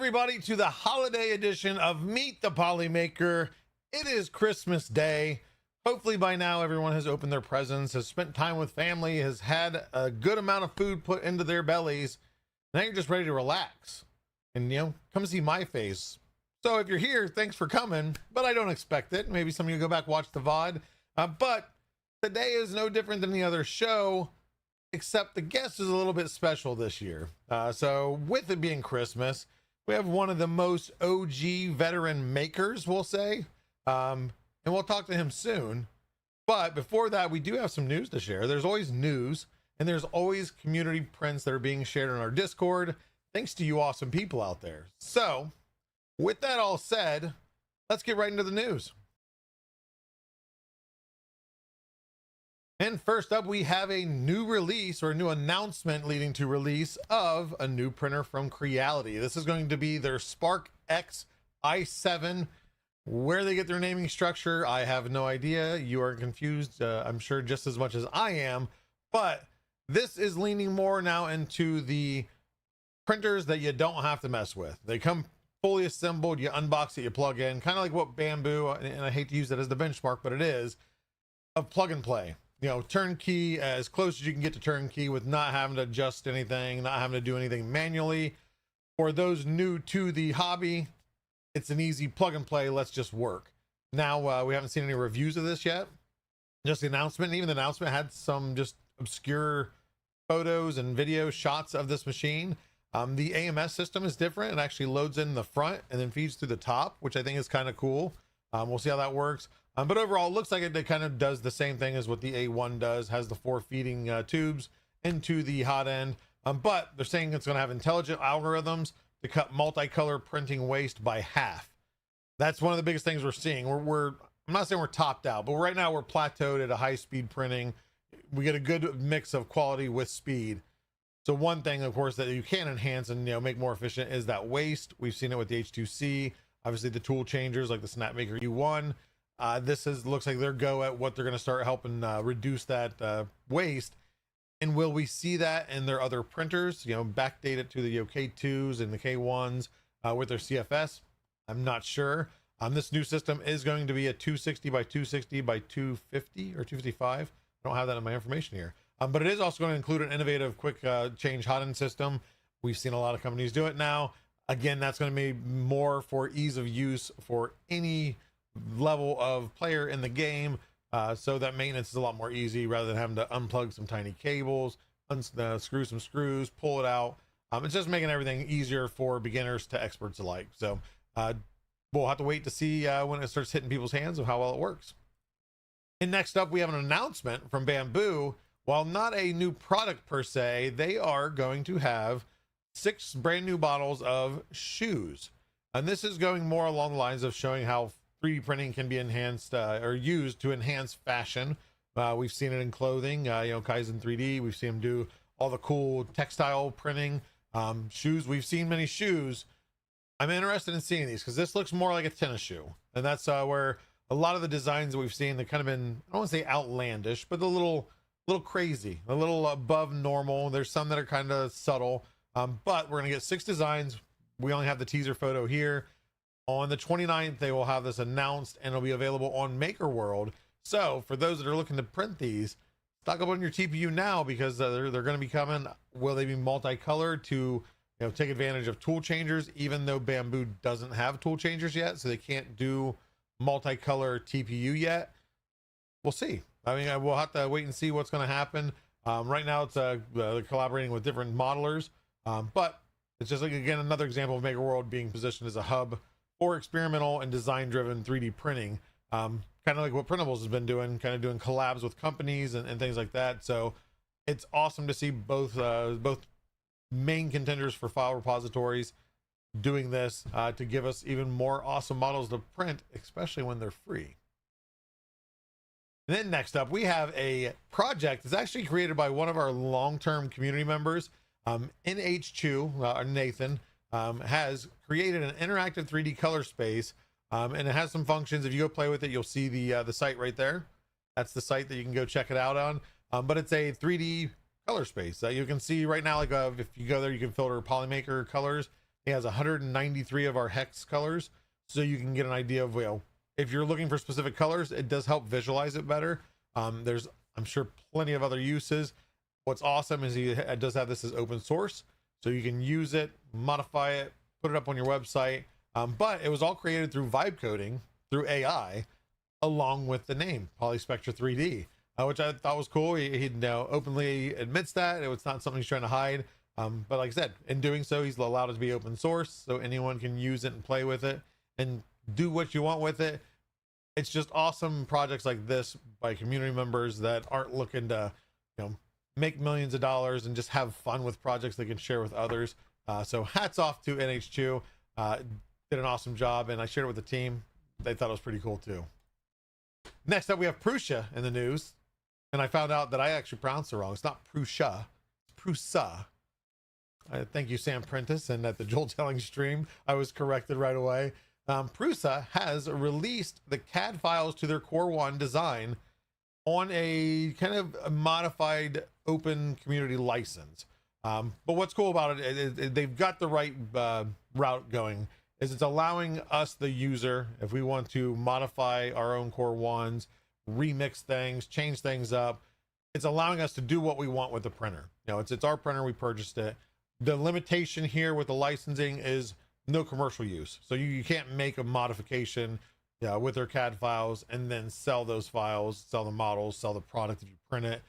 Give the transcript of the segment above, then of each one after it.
everybody to the holiday edition of Meet the Polymaker. It is Christmas Day. Hopefully by now everyone has opened their presents, has spent time with family, has had a good amount of food put into their bellies. Now you're just ready to relax and, come see my face. So if you're here, thanks for coming, but I don't expect it. Maybe some of you go back, watch the VOD. But today is no different than the other show, except the guest is a little bit special this year. So with it being Christmas, we have one of the most OG veteran makers, we'll say, and we'll talk to him soon. But before that, we do have some news to share. There's always news, and there's always community prints that are being shared on our Discord, thanks to you awesome people out there. So with that all said, let's get right into the news. And first up, we have a new release, or a new announcement leading to release of a new printer from Creality. This is going to be their Spark X i7. Where they get their naming structure, I have no idea. You are confused, I'm sure, just as much as I am. But this is leaning more now into the printers that you don't have to mess with. They come fully assembled, you unbox it, you plug in, kind of like what Bamboo, and I hate to use that as the benchmark, but it is, of plug and play. Turnkey, as close as you can get to turnkey with not having to adjust anything, not having to do anything manually. For those new to the hobby, it's an easy plug and play. Let's just work. Now, we haven't seen any reviews of this yet. Just the announcement. Even the announcement had some just obscure photos and video shots of this machine. The AMS system is different. It actually loads in the front and then feeds through the top, which I think is kind of cool. We'll see how that works. But overall, it looks like it kind of does the same thing as what the A1 does, has the 4 feeding tubes into the hot end. But they're saying it's going to have intelligent algorithms to cut multicolor printing waste by half. That's one of the biggest things we're seeing. I'm not saying we're topped out, but right now we're plateaued at a high speed printing. We get a good mix of quality with speed. So one thing, of course, that you can enhance and make more efficient is that waste. We've seen it with the H2C, obviously the tool changers like the Snapmaker U1. This looks like their go at what they're going to start helping reduce that waste. And will we see that in their other printers? Backdate it to the K2s and the K1s with their CFS. I'm not sure. This new system is going to be a 260 by 260 by 250 or 255. I don't have that in my information here. But it is also going to include an innovative quick change hot end system. We've seen a lot of companies do it now. Again, that's going to be more for ease of use for any level of player in the game, so that maintenance is a lot more easy rather than having to unplug some tiny cables, unscrew some screws, pull it out. It's just making everything easier for beginners to experts alike. So we'll have to wait to see when it starts hitting people's hands of how well it works. And next up, we have an announcement from Bamboo. While not a new product per se, they are going to have 6 brand new bottles of shoes, and this is going more along the lines of showing how 3D printing can be enhanced or used to enhance fashion. We've seen it in clothing, Kaizen 3D. We've seen them do all the cool textile printing. Shoes, we've seen many shoes. I'm interested in seeing these because this looks more like a tennis shoe. And that's where a lot of the designs that we've seen, they've kind of been, I don't want to say outlandish, but a little crazy, a little above normal. There's some that are kind of subtle, but we're going to get 6 designs. We only have the teaser photo here. On the 29th, they will have this announced and it'll be available on Maker World. So for those that are looking to print these, stock up on your TPU now because they're going to be coming. Will they be multicolored to take advantage of tool changers, even though Bamboo doesn't have tool changers yet, so they can't do multicolor TPU yet? We'll see. I mean, we'll have to wait and see what's going to happen. Right now, it's collaborating with different modelers, but it's just like, again, another example of Maker World being positioned as a hub or experimental and design-driven 3D printing, kind of like what Printables has been doing, kind of doing collabs with companies and things like that. So it's awesome to see both main contenders for file repositories doing this to give us even more awesome models to print, especially when they're free. And then next up, we have a project that's actually created by one of our long-term community members, NH2, Nathan. Has created an interactive 3D color space, and it has some functions. If you go play with it, you'll see the site right there. That's the site that you can go check it out on. But it's a 3D color space that you can see right now. Like if you go there, you can filter Polymaker colors. He has 193 of our hex colors, so you can get an idea of, if you're looking for specific colors, it does help visualize it better. There's, I'm sure, plenty of other uses. What's awesome is he does have this as open source, so you can use it, modify it, put it up on your website. But it was all created through vibe coding, through AI, along with the name Polyspectra 3D, which I thought was cool. He now openly admits that it's not something he's trying to hide. But like I said, in doing so, he's allowed it to be open source, so anyone can use it and play with it and do what you want with it. It's just awesome projects like this by community members that aren't looking to, make millions of dollars and just have fun with projects they can share with others. So hats off to NH2. Did an awesome job, and I shared it with the team. They thought it was pretty cool too. Next up, we have Prusa in the news, and I found out that I actually pronounced it wrong. It's not Prusa, it's Prusa. Thank you, Sam Prentice, and at the Joel Telling stream, I was corrected right away. Prusa has released the CAD files to their Core 1 design on a kind of a modified open community license. But what's cool about it, they've got the right route going. Is it's allowing us, the user, if we want to modify our own Core 1s, remix things, change things up, it's allowing us to do what we want with the printer. It's our printer, we purchased it. The limitation here with the licensing is no commercial use. So you can't make a modification with their CAD files and then sell those files, sell the models, sell the product if you print it.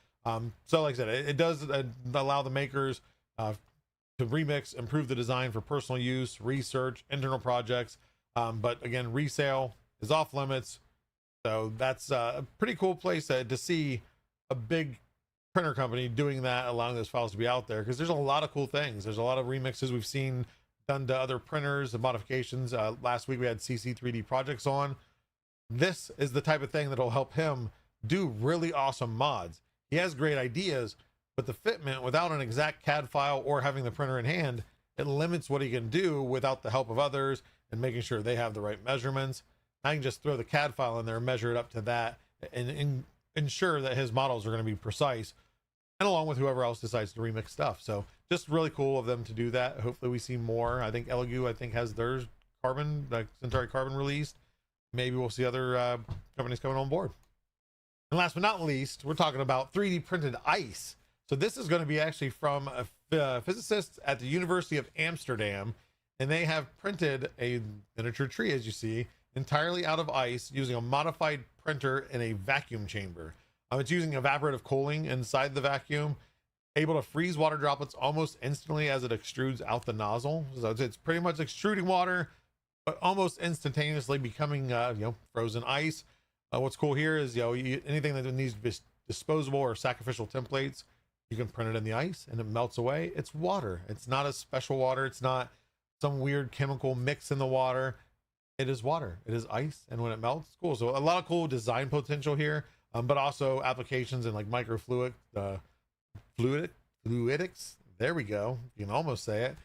So like I said, it does allow the makers to remix, improve the design for personal use, research, internal projects. But again, resale is off limits. So that's a pretty cool place to see a big printer company doing that, allowing those files to be out there, because there's a lot of cool things. There's a lot of remixes we've seen done to other printers and modifications. Last week we had CC3D projects on. This is the type of thing that'll help him do really awesome mods. He has great ideas, but the fitment without an exact CAD file or having the printer in hand, it limits what he can do without the help of others and making sure they have the right measurements. I can just throw the CAD file in there, measure it up to that, and ensure that his models are going to be precise, and along with whoever else decides to remix stuff. So just really cool of them to do that. Hopefully we see more. I think Elegoo, has theirs Carbon, like Centauri Carbon released. Maybe we'll see other companies coming on board. And last but not least, we're talking about 3D printed ice. So this is going to be actually from a physicist at the University of Amsterdam, and they have printed a miniature tree, as you see, entirely out of ice using a modified printer in a vacuum chamber. It's using evaporative cooling inside the vacuum, able to freeze water droplets almost instantly as it extrudes out the nozzle. So it's pretty much extruding water, but almost instantaneously becoming frozen ice. What's cool here is anything that needs to be disposable or sacrificial templates, you can print it in the ice and it melts away. It's water. It's not a special water. It's not some weird chemical mix in the water. It is water. It is ice, and when it melts, it's cool. So a lot of cool design potential here, but also applications in like microfluidic, fluidics. There we go. You can almost say it.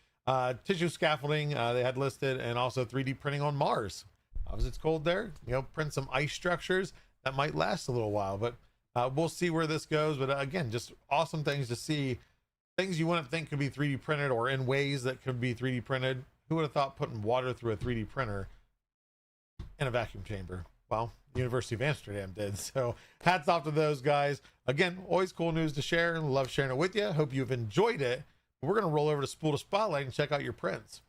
Tissue scaffolding they had listed, and also 3D printing on Mars. Obviously it's cold there. Print some ice structures that might last a little while, but we'll see where this goes. But again, just awesome things to see. Things you wouldn't think could be 3D printed, or in ways that could be 3D printed. Who would have thought putting water through a 3D printer in a vacuum chamber? Well, the University of Amsterdam did. So hats off to those guys. Again, always cool news to share, and love sharing it with you. Hope you've enjoyed it. We're going to roll over to Spool to Spotlight and check out your prints.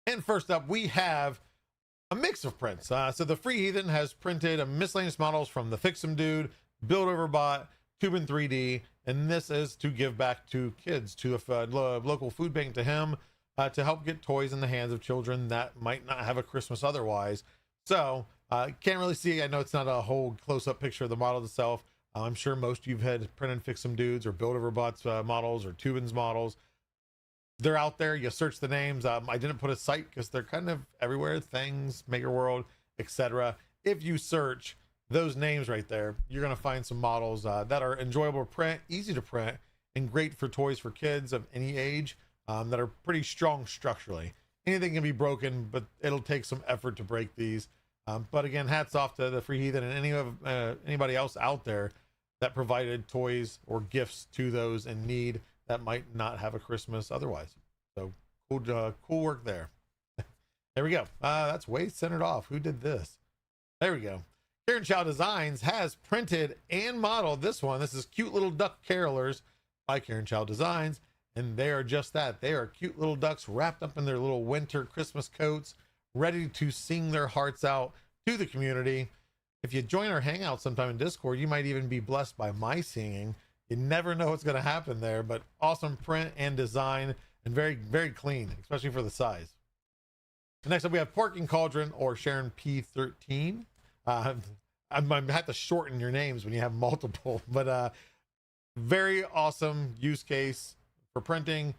And first up, we have a mix of prints. So the Free Heathen has printed a miscellaneous models from the Fix 'em Dude, Build Over Bot, Tubin 3D, and this is to give back to kids, to a local food bank to him, to help get toys in the hands of children that might not have a Christmas otherwise. So can't really see, I know it's not a whole close-up picture of the model itself. I'm sure most of you've had printed Fix 'em Dudes or Build Over Bots models or Tubin's models. They're out there. You search the names. I didn't put a site because they're kind of everywhere. Things, Maker World, etc. If you search those names right there, you're going to find some models that are enjoyable to print, easy to print, and great for toys for kids of any age, that are pretty strong structurally. Anything can be broken, but it'll take some effort to break these. But again, hats off to the Free Heathen and anybody else out there that provided toys or gifts to those in need. that might not have a Christmas otherwise. So cool work there. There we go. That's way centered off. Who did this? There we go. Karen Chow Designs has printed and modeled this one. This is Cute Little Duck Carolers by Karen Chow Designs. And they are just that. They are cute little ducks wrapped up in their little winter Christmas coats, ready to sing their hearts out to the community. If you join our hangout sometime in Discord, you might even be blessed by my singing. You never know what's going to happen there, but awesome print and design and very, very clean, especially for the size. Next up, we have Porking Cauldron or Sharon P13. I have to shorten your names when you have multiple, but very awesome use case for printing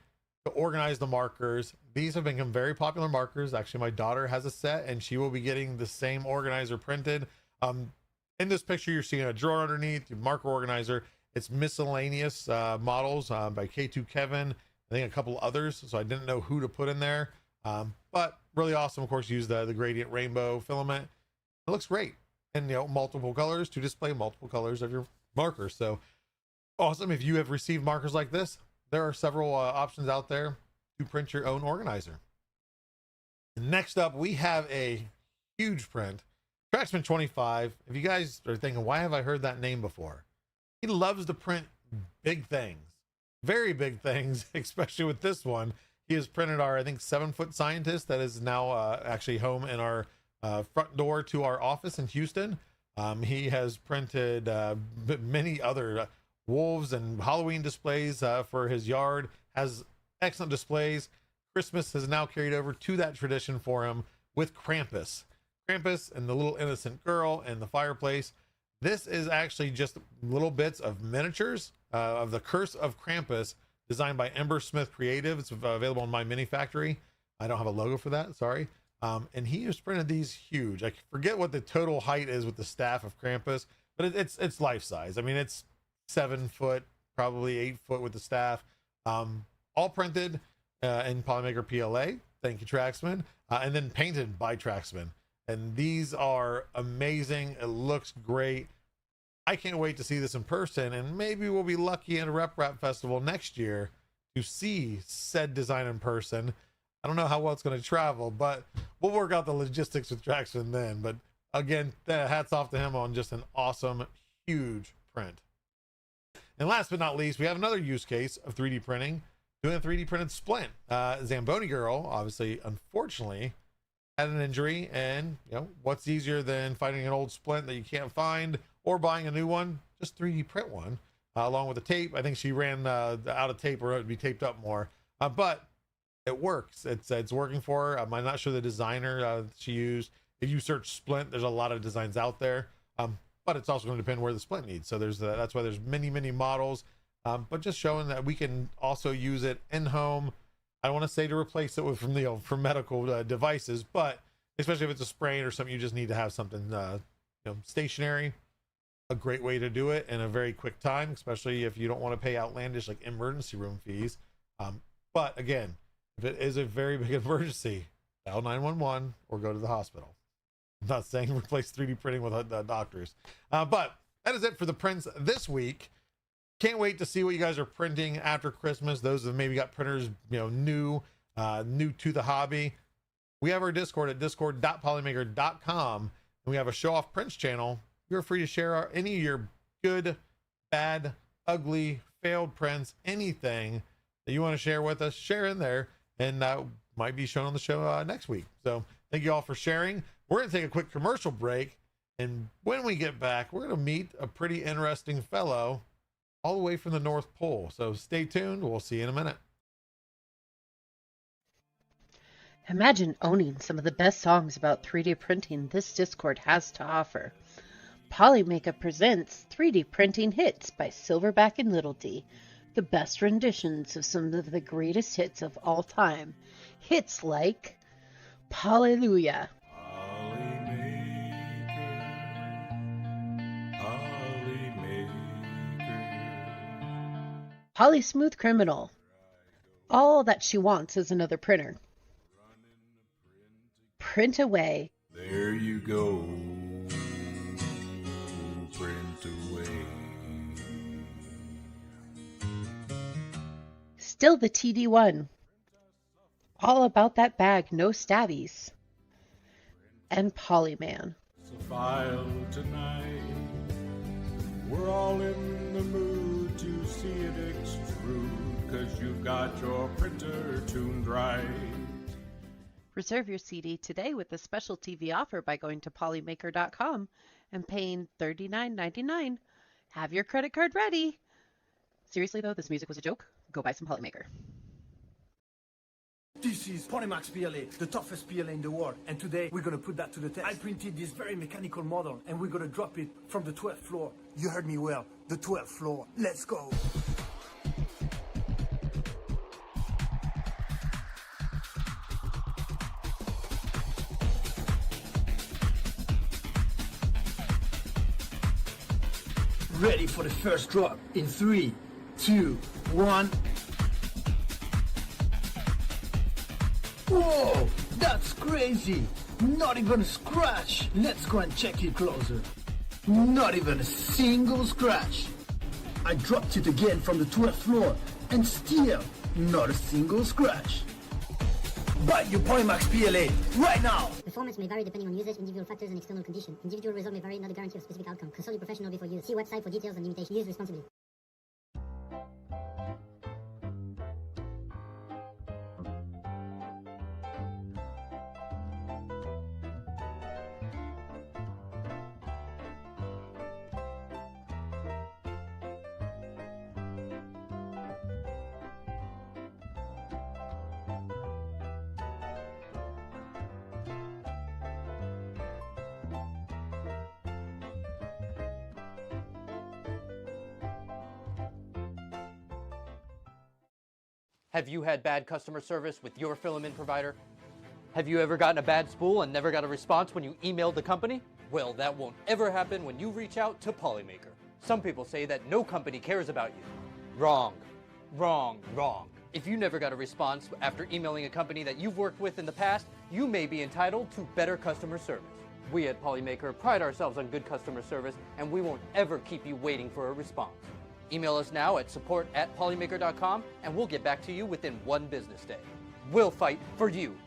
to organize the markers. These have become very popular markers. Actually, my daughter has a set and she will be getting the same organizer printed. In this picture, you're seeing a drawer underneath, the marker organizer. It's miscellaneous models by K2 Kevin, I think a couple others, so I didn't know who to put in there. But really awesome. Of course, use the gradient rainbow filament. It looks great. And multiple colors to display multiple colors of your markers. So awesome. If you have received markers like this, there are several options out there to print your own organizer. And next up, we have a huge print, Tracksman 25. If you guys are thinking, why have I heard that name before? He loves to print big things, very big things, especially with this one. He has printed our, I think, 7-foot scientist that is now actually home in our front door to our office in Houston. He has printed many other wolves and Halloween displays for his yard, has excellent displays. Christmas has now carried over to that tradition for him with Krampus and the little innocent girl and the fireplace. This is actually just little bits of miniatures of the Curse of Krampus, designed by Ember Smith Creative. It's available in my mini factory. I don't have a logo for that, sorry. And he has printed these huge. I forget what the total height is with the staff of Krampus, but it's life size. I mean, it's 7 foot, probably 8 foot with the staff. All printed in Polymaker PLA. Thank you, Tracksman. And then painted by Tracksman. And these are amazing. It looks great. I can't wait to see this in person, and maybe we'll be lucky at a Rep Rap Festival next year to see said design in person. I don't know how well it's going to travel, but we'll work out the logistics with Tracksman then. But again, hats off to him on just an awesome, huge print. And last but not least, we have another use case of 3D printing, doing a 3D printed splint. Zamboni Girl, obviously, unfortunately, had an injury, and what's easier than finding an old splint that you can't find or buying a new one? Just 3D print one along with the tape. I think she ran out of tape, or it would be taped up more, but it works. It's working for her. I'm not sure the designer she used. If you search splint, there's a lot of designs out there, but it's also going to depend where the splint needs. So that's why there's many models, but just showing that we can also use it in home. I don't want to say to replace it with from medical devices, but especially if it's a sprain or something, you just need to have something stationary. A great way to do it in a very quick time, especially if you don't want to pay outlandish like emergency room fees. But again, if it is a very big emergency, dial 911 or go to the hospital. I'm not saying replace 3D printing with doctors, but that is it for the prints this week. Can't wait to see what you guys are printing after Christmas. Those that maybe got printers, new to the hobby. We have our Discord at discord.polymaker.com, and we have a show off prints channel. You're free to share any of your good, bad, ugly, failed prints, anything that you want to share with us. Share in there, and that might be shown on the show next week. So thank you all for sharing. We're going to take a quick commercial break, and when we get back, we're going to meet a pretty interesting fellow all the way from the North Pole. So stay tuned. We'll see you in a minute. Imagine owning some of the best songs about 3D printing this Discord has to offer. Polymaker presents 3D Printing Hits by Silverback and Little D, the best renditions of some of the greatest hits of all time. Hits like Hallelujah, Holly Smooth Criminal, All That She Wants Is Another Printer, Print Away, There you go, print away. Still the TD1. All about that bag, no stabbies. And Polyman. File tonight. We're all in the mood to see it extrude, 'cause you've got your printer tuned right. Reserve your CD today with a special TV offer by going to polymaker.com and paying $39.99. Have your credit card ready. Seriously though, this music was a joke. Go buy some Polymaker. This is Polymax PLA, the toughest PLA in the world, and today we're gonna put that to the test. I printed this very mechanical model, and we're gonna drop it from the 12th floor. You heard me well, the 12th floor. Let's go. Ready for the first drop in 3, 2, 1. Whoa, that's crazy. Not even a scratch. Let's go and check it closer. Not even a single scratch. I dropped it again from the 12th floor and still not a single scratch. Buy your Polymax PLA right now. Performance may vary depending on usage, individual factors, and external conditions. Individual result may vary, not a guarantee of specific outcome. Consult your professional before use. See website for details and limitations. Use responsibly. Have you had bad customer service with your filament provider? Have you ever gotten a bad spool and never got a response when you emailed the company? Well, that won't ever happen when you reach out to Polymaker. Some people say that no company cares about you. Wrong. Wrong. Wrong. If you never got a response after emailing a company that you've worked with in the past, you may be entitled to better customer service. We at Polymaker pride ourselves on good customer service, and we won't ever keep you waiting for a response. Email us now at support@polymaker.com and we'll get back to you within 1 business day. We'll fight for you.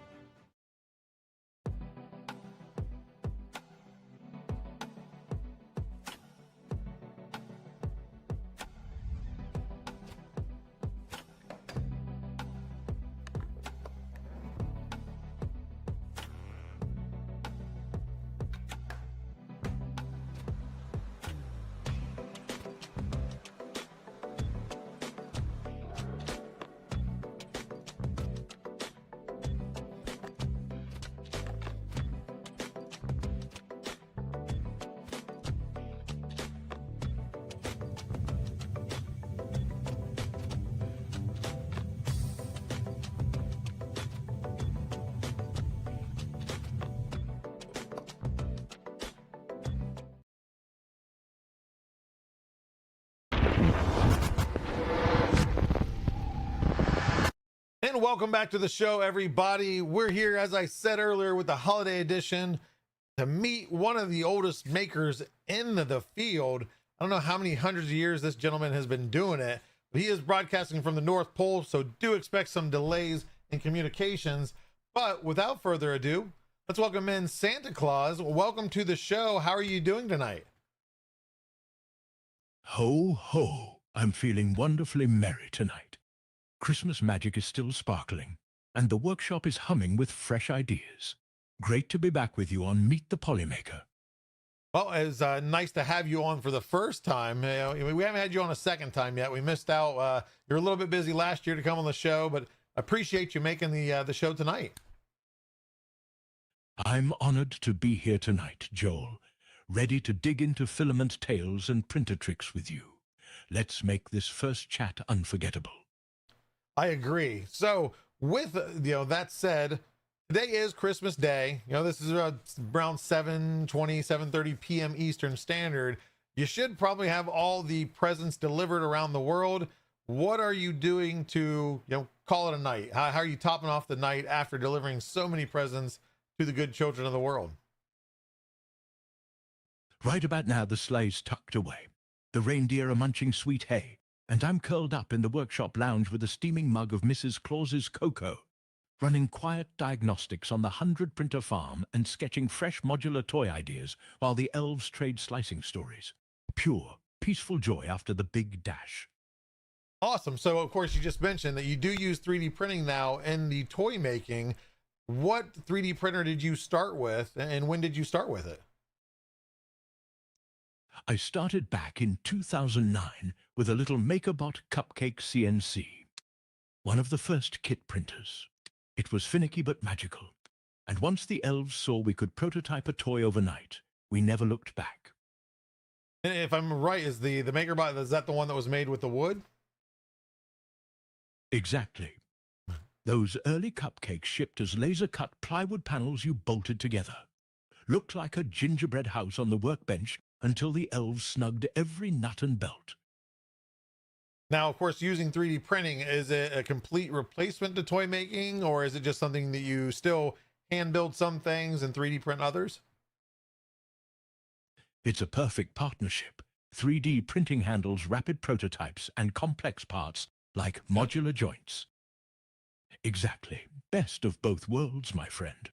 And welcome back to the show, everybody. We're here, as I said earlier, with the holiday edition to meet one of the oldest makers in the field. I don't know how many hundreds of years this gentleman has been doing it, but he is broadcasting from the North Pole, so do expect some delays in communications. But without further ado, let's welcome in Santa Claus. Welcome to the show. How are you doing tonight? Ho, ho. I'm feeling wonderfully merry tonight. Christmas magic is still sparkling, and the workshop is humming with fresh ideas. Great to be back with you on Meet the Polymaker. Well, it's nice to have you on for the first time. We haven't had you on a second time yet. We missed out. You're a little bit busy last year to come on the show, but appreciate you making the show tonight. I'm honored to be here tonight, Joel, ready to dig into filament tales and printer tricks with you. Let's make this first chat unforgettable. I agree. So with, that said, today is Christmas Day. This is around 7:30 p.m. Eastern Standard. You should probably have all the presents delivered around the world. What are you doing to, call it a night? How are you topping off the night after delivering so many presents to the good children of the world? Right about now, the sleigh's tucked away. The reindeer are munching sweet hay, And I'm curled up in the workshop lounge with a steaming mug of Mrs. Claus's cocoa, running quiet diagnostics on the 100-printer farm and sketching fresh modular toy ideas while the elves trade slicing stories. Pure, peaceful joy after the big dash. Awesome. So, of course, you just mentioned that you do use 3D printing now in the toy making. What 3D printer did you start with, and when did you start with it? I started back in 2009 with a little MakerBot Cupcake CNC, one of the first kit printers. It was finicky but magical, and once the elves saw we could prototype a toy overnight, we never looked back. And if I'm right, is the MakerBot, is that the one that was made with the wood? Exactly. Those early cupcakes shipped as laser-cut plywood panels you bolted together. Looked like a gingerbread house on the workbench until the elves snugged every nut and belt. Now, of course, using 3D printing, is it a complete replacement to toy making, or is it just something that you still hand build some things and 3D print others? It's a perfect partnership. 3D printing handles rapid prototypes and complex parts like modular joints. Exactly. Best of both worlds, my friend.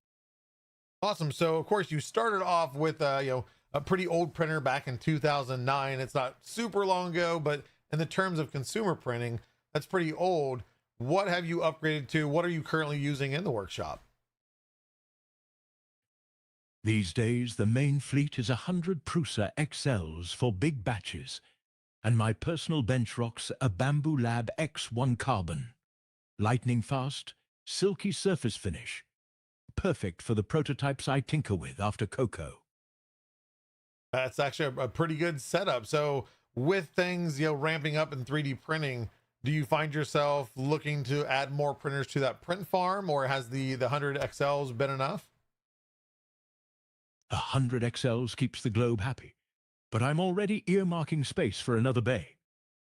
Awesome. So, of course, you started off with a pretty old printer back in 2009. It's not super long ago, but in the terms of consumer printing, that's pretty old. What have you upgraded to? What are you currently using in the workshop? These days, the main fleet is 100 Prusa XLs for big batches, and my personal bench rocks a Bamboo Lab X1 Carbon. Lightning fast, silky surface finish. Perfect for the prototypes I tinker with after cocoa. That's actually a pretty good setup. So with things, ramping up in 3D printing, do you find yourself looking to add more printers to that print farm, or has the 100 XLs been enough? 100 XLs keeps the globe happy, but I'm already earmarking space for another bay.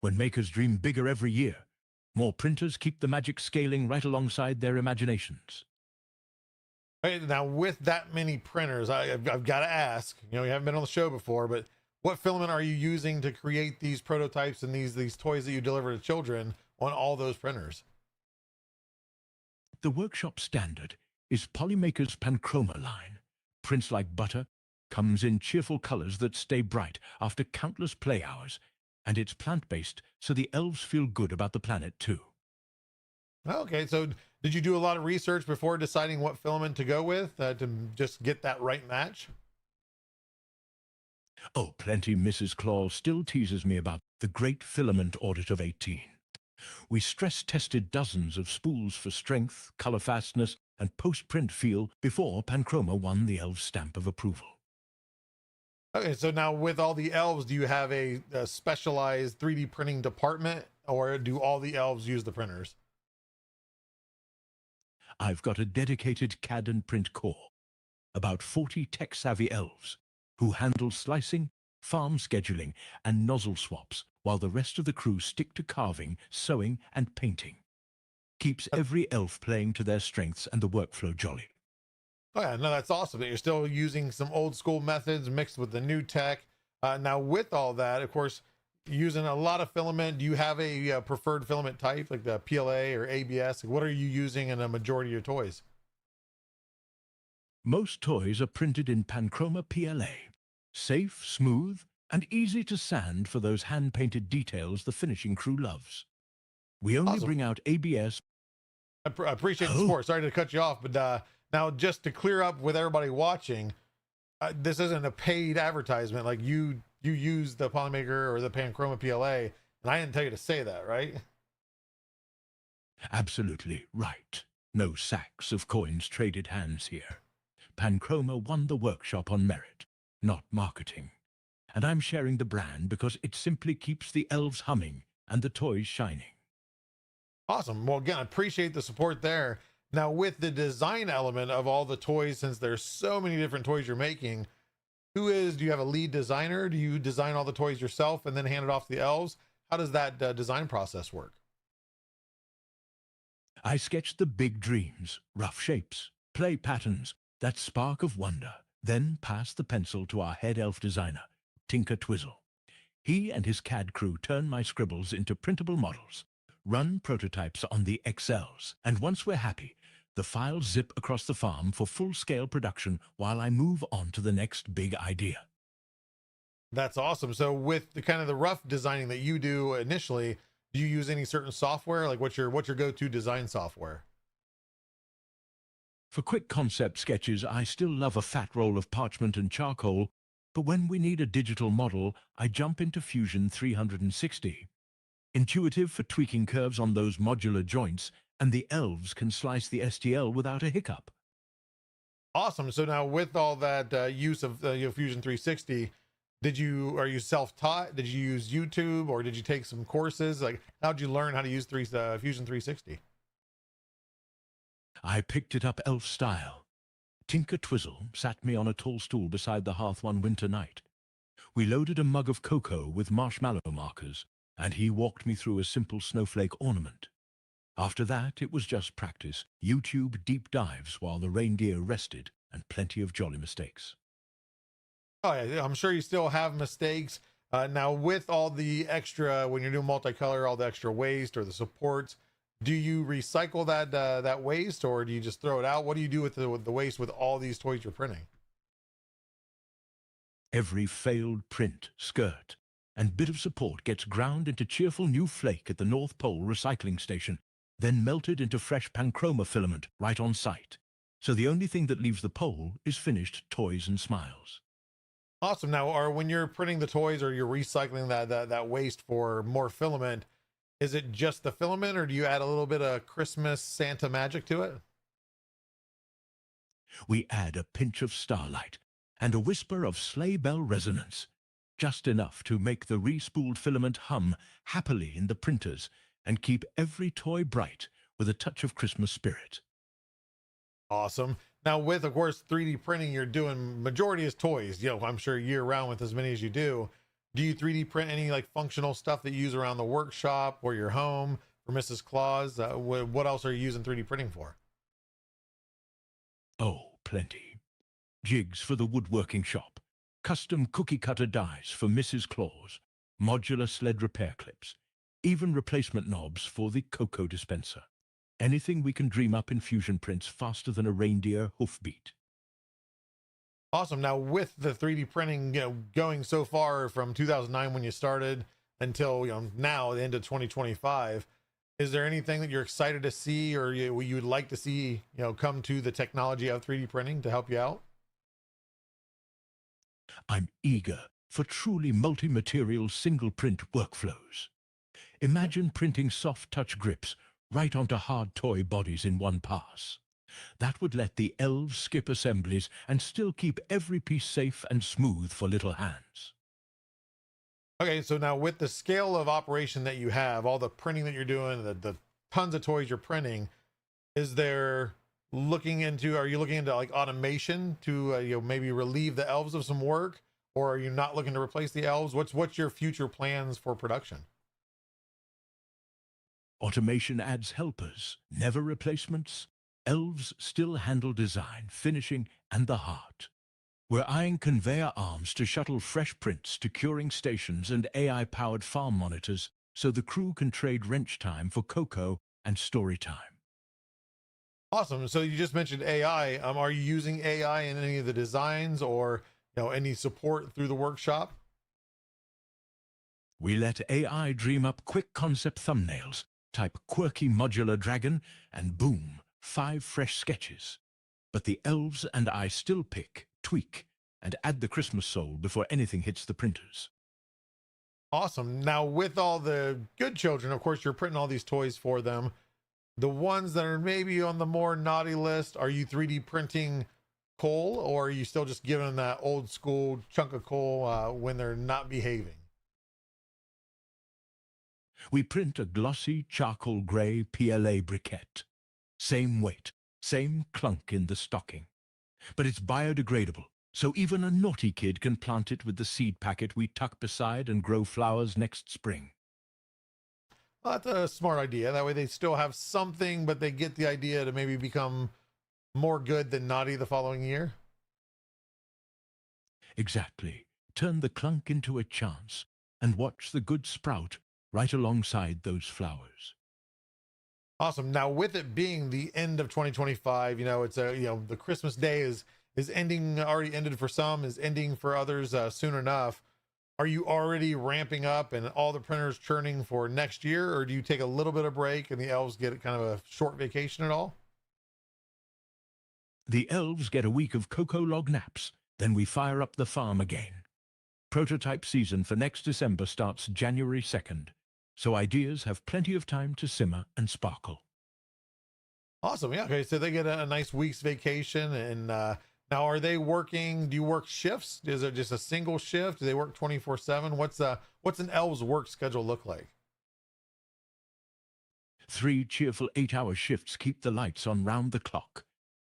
When makers dream bigger every year, more printers keep the magic scaling right alongside their imaginations. Hey, now with that many printers, I've got to ask, we haven't been on the show before, but what filament are you using to create these prototypes and these toys that you deliver to children on all those printers? The workshop standard is Polymaker's Panchroma line. Prints like butter, comes in cheerful colors that stay bright after countless play hours, and it's plant-based, so the elves feel good about the planet too. Okay, so did you do a lot of research before deciding what filament to go with to just get that right match? Oh, plenty. Mrs. Claus still teases me about the great filament audit of 18. We stress-tested dozens of spools for strength, color fastness, and post-print feel before Panchroma won the elves' stamp of approval. Okay, so now with all the elves, do you have a specialized 3D printing department, or do all the elves use the printers? I've got a dedicated CAD and print core, about 40 tech-savvy elves, who handle slicing, farm scheduling, and nozzle swaps, while the rest of the crew stick to carving, sewing, and painting. Keeps every elf playing to their strengths and the workflow jolly. Oh yeah, no, that's awesome that you're still using some old school methods mixed with the new tech. Now with all that, of course, using a lot of filament, do you have a preferred filament type, like the PLA or ABS? What are you using in a majority of your toys? Most toys are printed in Panchroma PLA. Safe, smooth, and easy to sand for those hand-painted details the finishing crew loves. We only Awesome. bring out ABS. I appreciate the support. Sorry to cut you off, but now just to clear up with everybody watching, this isn't a paid advertisement. Like you use the Polymaker or the Panchroma PLA, and I didn't tell you to say that, right? Absolutely right. No sacks of coins traded hands here. Panchroma won the workshop on merit, not marketing. And I'm sharing the brand because it simply keeps the elves humming and the toys shining. Awesome. Well, again, I appreciate the support there. Now, with the design element of all the toys, since there's so many different toys you're making, do you have a lead designer? Do you design all the toys yourself and then hand it off to the elves? How does that design process work? I sketch the big dreams, rough shapes, play patterns, that spark of wonder, then pass the pencil to our head elf designer, Tinker Twizzle. He and his CAD crew turn my scribbles into printable models, run prototypes on the XLs, and once we're happy, the files zip across the farm for full-scale production while I move on to the next big idea. That's awesome. So with the kind of the rough designing that you do initially, do you use any certain software? Like what's your go-to design software? For quick concept sketches, I still love a fat roll of parchment and charcoal, but when we need a digital model, I jump into Fusion 360. Intuitive for tweaking curves on those modular joints, and the elves can slice the STL without a hiccup. Awesome. So now with all that use of Fusion 360, are you self-taught? Did you use YouTube or did you take some courses? Like how'd you learn how to use Fusion 360? I picked it up elf style. Tinker Twizzle sat me on a tall stool beside the hearth one winter night. We loaded a mug of cocoa with marshmallow markers, and he walked me through a simple snowflake ornament. After that, it was just practice, YouTube deep dives while the reindeer rested, and plenty of jolly mistakes. Oh yeah, I'm sure you still have mistakes. Now with all the extra, when you're doing multicolor, all the extra waste or the supports, do you recycle that waste or do you just throw it out? What do you do with the waste with all these toys you're printing? Every failed print, skirt, and bit of support gets ground into cheerful new flake at the North Pole recycling station, then melted into fresh panchroma filament right on site. So the only thing that leaves the pole is finished toys and smiles. Awesome. Now, when you're printing the toys or you're recycling that waste for more filament, is it just the filament or do you add a little bit of Christmas Santa magic to it? We add a pinch of starlight and a whisper of sleigh bell resonance, just enough to make the re-spooled filament hum happily in the printers and keep every toy bright with a touch of Christmas spirit. Awesome. Now with, of course, 3D printing, you're doing majority is toys, I'm sure year round with as many as you do. Do you 3D print any like functional stuff that you use around the workshop or your home for Mrs. Claus? What else are you using 3D printing for? Oh, plenty. Jigs for the woodworking shop, custom cookie cutter dies for Mrs. Claus, modular sled repair clips, even replacement knobs for the cocoa dispenser. Anything we can dream up in Fusion prints faster than a reindeer hoofbeat. Awesome. Now with the 3D printing, going so far from 2009 when you started until now the end of 2025, is there anything that you're excited to see or you would like to see come to the technology of 3D printing to help you out? I'm eager for truly multi-material single print workflows. Imagine printing soft touch grips right onto hard toy bodies in one pass. That would let the elves skip assemblies and still keep every piece safe and smooth for little hands. Okay, so now with the scale of operation that you have, all the printing that you're doing, the tons of toys you're printing, are you looking into like automation to maybe relieve the elves of some work, or are you not looking to replace the elves? What's your future plans for production? Automation adds helpers, never replacements. Elves still handle design, finishing, and the heart. We're eyeing conveyor arms to shuttle fresh prints to curing stations and AI-powered farm monitors so the crew can trade wrench time for cocoa and story time. Awesome. So you just mentioned AI. Are you using AI in any of the designs or any support through the workshop? We let AI dream up quick concept thumbnails, type quirky modular dragon, and boom, 5 fresh sketches. But the elves and I still pick, tweak, and add the Christmas soul before anything hits the printers. Awesome. Now with all the good children, of course, you're printing all these toys for them. The ones that are maybe on the more naughty list, are you 3D printing coal or are you still just giving them that old school chunk of coal when they're not behaving? We print a glossy charcoal gray PLA briquette. Same weight, same clunk in the stocking. But it's biodegradable, so even a naughty kid can plant it with the seed packet we tuck beside and grow flowers next spring. Well, that's a smart idea. That way they still have something, but they get the idea to maybe become more good than naughty the following year. Exactly. Turn the clunk into a chance, and watch the good sprout right alongside those flowers. Awesome. Now, with it being the end of 2025, it's the Christmas day is ending, already ended for some, is ending for others soon enough. Are you already ramping up and all the printers churning for next year, or do you take a little bit of break and the elves get kind of a short vacation at all? The elves get a week of cocoa log naps, then we fire up the farm again. Prototype season for next December starts January 2nd, so ideas have plenty of time to simmer and sparkle. Awesome. Yeah. Okay. So they get a nice week's vacation. And now, are they working? Do you work shifts? Is it just a single shift? Do they work 24/7? What's an elves work schedule look like? 3 cheerful 8-hour shifts keep the lights on round the clock.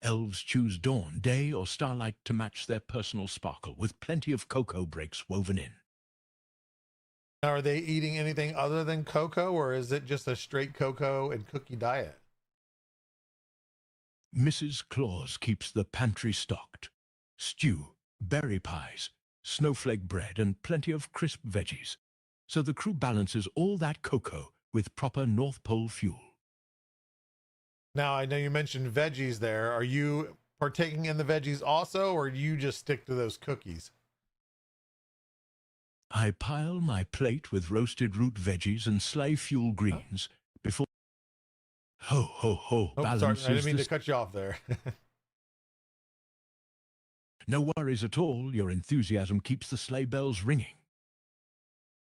Elves choose dawn, day, or starlight to match their personal sparkle, with plenty of cocoa breaks woven in. Now, are they eating anything other than cocoa, or is it just a straight cocoa and cookie diet? Mrs. Claus keeps the pantry stocked. Stew, berry pies, snowflake bread, and plenty of crisp veggies. So the crew balances all that cocoa with proper North Pole fuel. Now, I know you mentioned veggies there. Are you partaking in the veggies also, or do you just stick to those cookies? I pile my plate with roasted root veggies and sleigh fuel greens before... Ho, ho, ho, Oh, sorry, balances I didn't mean the... to cut you off there. No worries at all. Your enthusiasm keeps the sleigh bells ringing.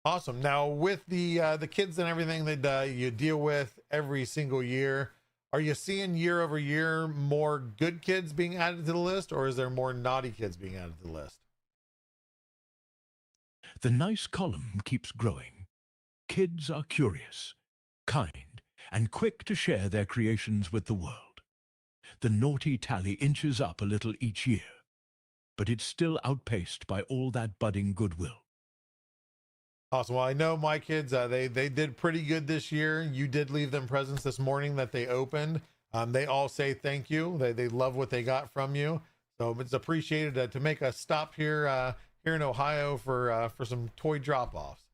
Awesome. Now, with the kids and everything that you deal with every single year, are you seeing year over year more good kids being added to the list, or is there more naughty kids being added to the list? The nice column keeps growing. Kids are curious, kind, and quick to share their creations with the world. The naughty tally inches up a little each year, but it's still outpaced by all that budding goodwill. Awesome. Well, I know my kids, they did pretty good this year. You did leave them presents this morning that they opened. They all say thank you. They love what they got from you. So it's appreciated to make a stop here here in Ohio for some toy drop-offs.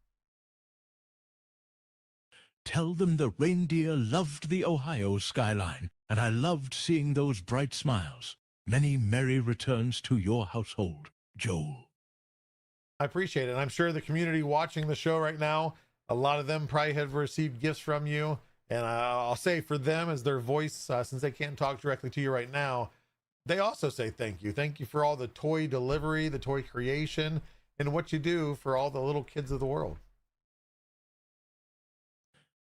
Tell them the reindeer loved the Ohio skyline, and I loved seeing those bright smiles. Many merry returns to your household, Joel. I appreciate it. And I'm sure the community watching the show right now, a lot of them probably have received gifts from you. And I'll say for them, as their voice, since they can't talk directly to you right now, they also say thank you. Thank you for all the toy delivery, the toy creation, and what you do for all the little kids of the world.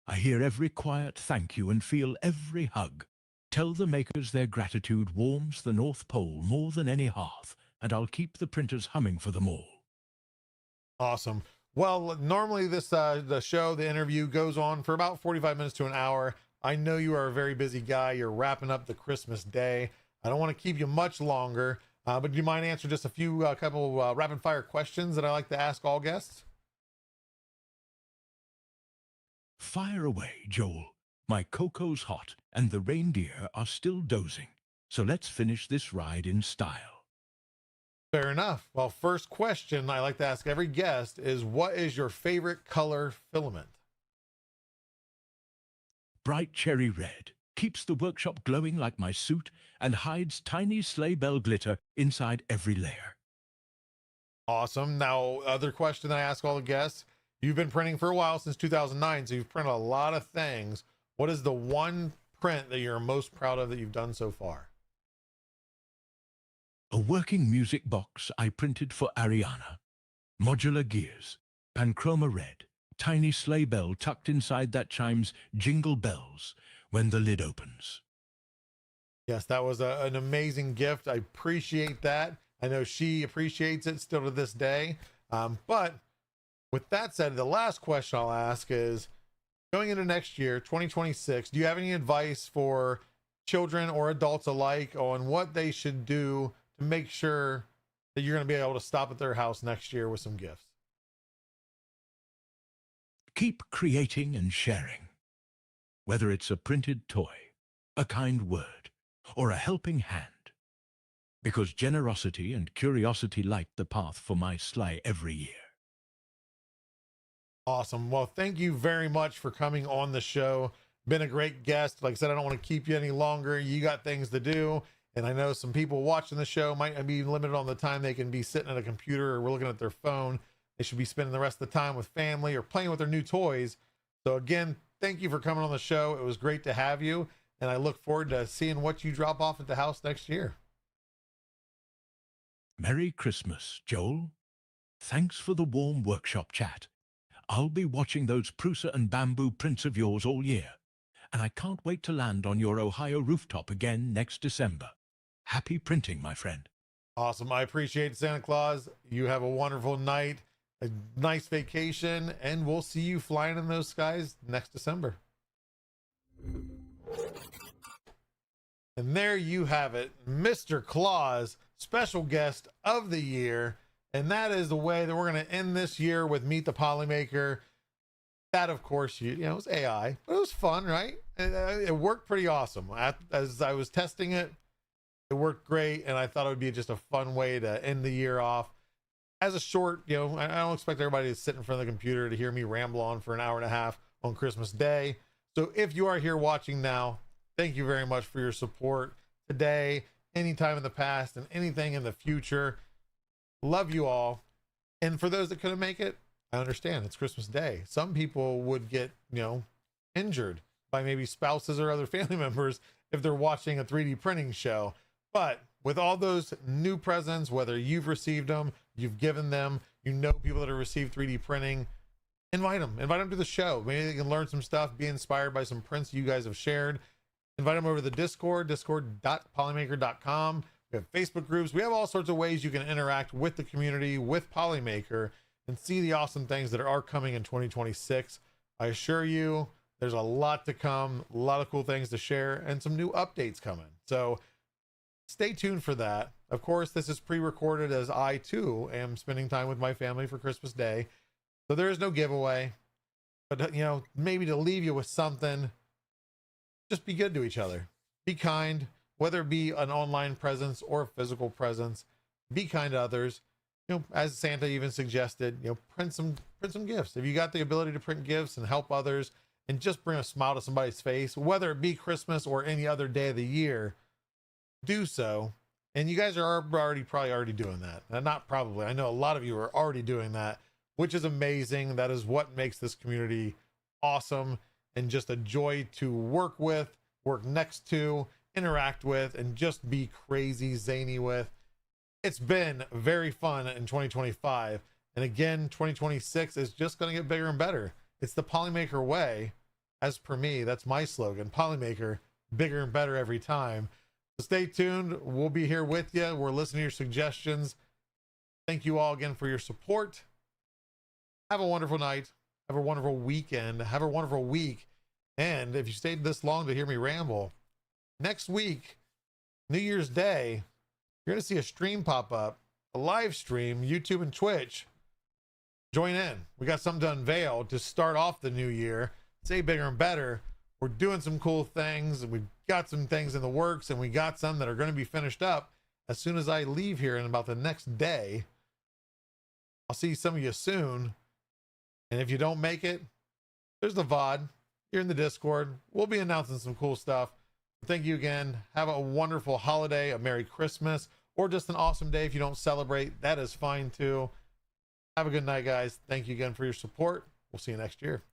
I hear every quiet thank you and feel every hug. Tell the makers their gratitude warms the North Pole more than any hearth, and I'll keep the printers humming for them all. Awesome. Well, normally this the show, the interview goes on for about 45 minutes to an hour. I know you are a very busy guy. You're wrapping up the Christmas day. I don't want to keep you much longer, but do you mind answering just a few couple rapid fire questions that I like to ask all guests? Fire away, Joel. My cocoa's hot, and the reindeer are still dozing. So let's finish this ride in style. Fair enough. Well, first question I like to ask every guest is, what is your favorite color filament? Bright cherry red keeps the workshop glowing like my suit and hides tiny sleigh bell glitter inside every layer. Awesome. Now, other question I ask all the guests. You've been printing for a while, since 2009, so you've printed a lot of things. What is the one print that you're most proud of that you've done so far? A working music box I printed for Ariana. Modular gears, panchroma red, tiny sleigh bell tucked inside that chimes jingle bells when the lid opens. Yes, that was an amazing gift. I appreciate that. I know she appreciates it still to this day. But with that said, the last question I'll ask is, going into next year, 2026, do you have any advice for children or adults alike on what they should do to make sure that you're going to be able to stop at their house next year with some gifts? Keep creating and sharing. Whether it's a printed toy, a kind word, or a helping hand. Because generosity and curiosity light the path for my sleigh every year. Awesome. Well, thank you very much for coming on the show. Been a great guest. Like I said, I don't want to keep you any longer. You got things to do. And I know some people watching the show might be limited on the time they can be sitting at a computer or looking at their phone. They should be spending the rest of the time with family or playing with their new toys. So again, thank you for coming on the show. It was great to have you. And I look forward to seeing what you drop off at the house next year. Merry Christmas, Joel. Thanks for the warm workshop chat. I'll be watching those Prusa and bamboo prints of yours all year, and I can't wait to land on your Ohio rooftop again next December. Happy printing, my friend. Awesome. I appreciate it, Santa Claus. You have a wonderful night, a nice vacation, and we'll see you flying in those skies next December. And there you have it, Mr. Claus, special guest of the year. And that is the way that we're going to end this year with Meet the Polymaker. That, of course, you know, it was AI, but it was fun, right? It worked pretty awesome. As I was testing it, it worked great. And I thought it would be just a fun way to end the year off. As a short, you know, I don't expect everybody to sit in front of the computer to hear me ramble on for an hour and a half on Christmas Day. So if you are here watching now, thank you very much for your support today, anytime in the past, and anything in the future. Love you all. And for those that couldn't make it, I understand. It's Christmas Day. Some people would get, you know, injured by maybe spouses or other family members if they're watching a 3D printing show. But with all those new presents, whether you've received them, you've given them, you know people that have received 3D printing, invite them to the show. Maybe they can learn some stuff, be inspired by some prints you guys have shared. Invite them over to the Discord, discord.polymaker.com. We have Facebook groups. We have all sorts of ways you can interact with the community, with Polymaker, and see the awesome things that are coming in 2026. I assure you, there's a lot to come, a lot of cool things to share, and some new updates coming. So stay tuned for that. Of course, this is pre-recorded as I, too, am spending time with my family for Christmas Day. So there is no giveaway. But, you know, maybe to leave you with something, just be good to each other. Be kind. Whether it be an online presence or a physical presence, be kind to others. You know, as Santa even suggested, you know, print some gifts. If you got the ability to print gifts and help others and just bring a smile to somebody's face, whether it be Christmas or any other day of the year, do so. And you guys are probably already doing that. And not probably, I know a lot of you are already doing that, which is amazing. That is what makes this community awesome and just a joy to work with, work next to, interact with, and just be crazy zany with. It's been very fun in 2025, and again 2026 is just going to get bigger and better. It's the Polymaker way. As per me, that's my slogan, Polymaker, bigger and better every time. So stay tuned. We'll be here with you. We're listening to your suggestions. Thank you all again for your support. Have a wonderful night, have a wonderful weekend, have a wonderful week. And if you stayed this long to hear me ramble, next week, New Year's Day, you're going to see a stream pop up, a live stream, YouTube and Twitch. Join in. We got something to unveil to start off the new year. Say bigger and better. We're doing some cool things, and we've got some things in the works, and we got some that are going to be finished up as soon as I leave here in about the next day. I'll see some of you soon. And if you don't make it, there's the VOD. You're in the Discord. We'll be announcing some cool stuff. Thank you again. Have a wonderful holiday, a Merry Christmas, or just an awesome day if you don't celebrate. That is fine too. Have a good night, guys. Thank you again for your support. We'll see you next year.